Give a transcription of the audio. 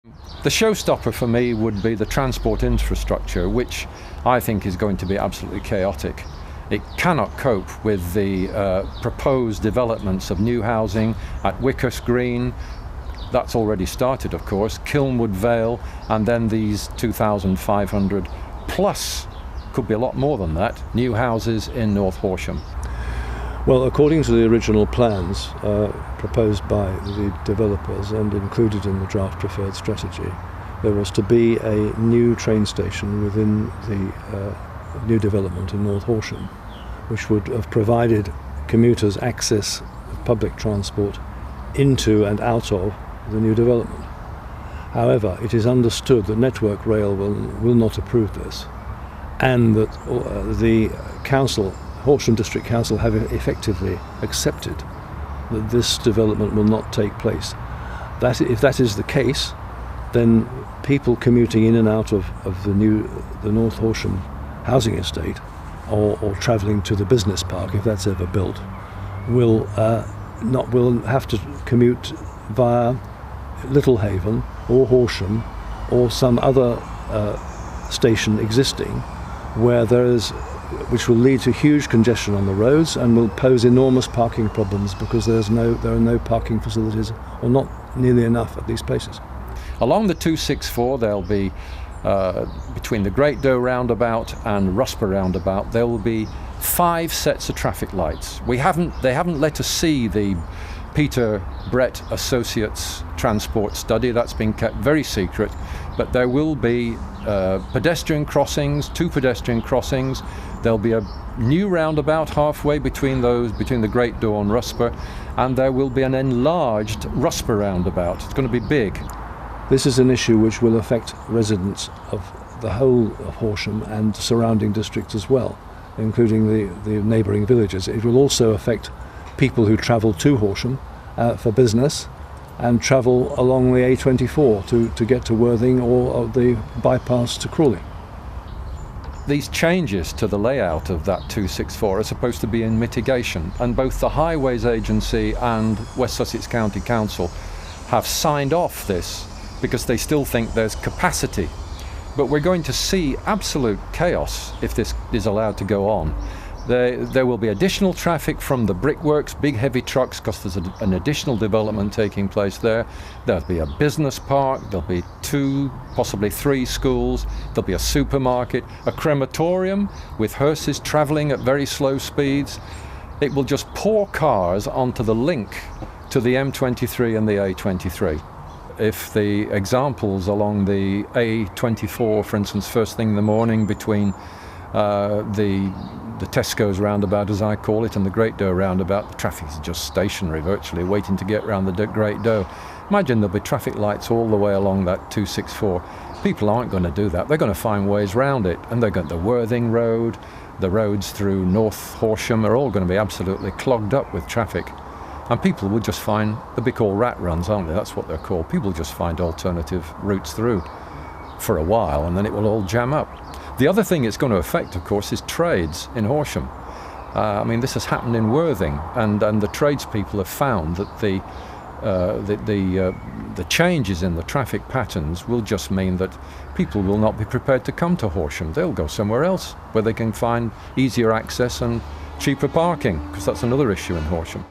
The showstopper for me would be the transport infrastructure, which I think is going to be absolutely chaotic. It cannot cope with the proposed developments of new housing at Wickhurst Green. That's already started, of course, Kilnwood Vale, and then these 2,500 plus, could be a lot more than that, new houses in North Horsham. Well, according to the original plans proposed by the developers and included in the draft preferred strategy, there was to be a new train station within the new development in North Horsham, which would have provided commuters access of public transport into and out of the new development. However, it is understood that Network Rail will not approve this, and that the council, Horsham District Council, have effectively accepted that this development will not take place. If that is the case, then people commuting in and out of the North Horsham housing estate, or travelling to the business park, if that's ever built, will have to commute via Littlehaven or Horsham or some other station existing, which will lead to huge congestion on the roads and will pose enormous parking problems because there are no parking facilities, or not nearly enough at these places. Along the 264 there'll be between the Great Doe roundabout and Rusper roundabout, there will be 5 sets of traffic lights. They haven't let us see the Peter Brett Associates transport study. That's been kept very secret, but there will be pedestrian crossings, 2 pedestrian crossings. There'll be a new roundabout halfway between the Great Doe and Rusper, and there will be an enlarged Rusper roundabout. It's going to be big. This is an issue which will affect residents of the whole of Horsham and surrounding districts as well, including the neighbouring villages. It will also affect people who travel to Horsham for business and travel along the A24 to get to Worthing or the bypass to Crawley. These changes to the layout of that 264 are supposed to be in mitigation, and both the Highways Agency and West Sussex County Council have signed off this because they still think there's capacity. But we're going to see absolute chaos if this is allowed to go on. There will be additional traffic from the brickworks, big heavy trucks, because there's an additional development taking place there. There'll be a business park, there'll be 2, possibly 3 schools, there'll be a supermarket, a crematorium with hearses travelling at very slow speeds. It will just pour cars onto the link to the M23 and the A23. If the examples along the A24, for instance, first thing in the morning between the Tesco's roundabout, as I call it, and the Great Doe roundabout, the traffic is just stationary virtually, waiting to get round the Great Doe. Imagine there'll be traffic lights all the way along that 264. People aren't going to do that. They're going to find ways round it, and they're going to the Worthing Road, the roads through North Horsham are all going to be absolutely clogged up with traffic. And people will just find, they'll be called rat runs, aren't they? That's what they're called. People just find alternative routes through for a while, and then it will all jam up. The other thing it's going to affect, of course, is trades in Horsham. I mean, this has happened in Worthing, and the tradespeople have found that the changes in the traffic patterns will just mean that people will not be prepared to come to Horsham. They'll go somewhere else where they can find easier access and cheaper parking, because that's another issue in Horsham.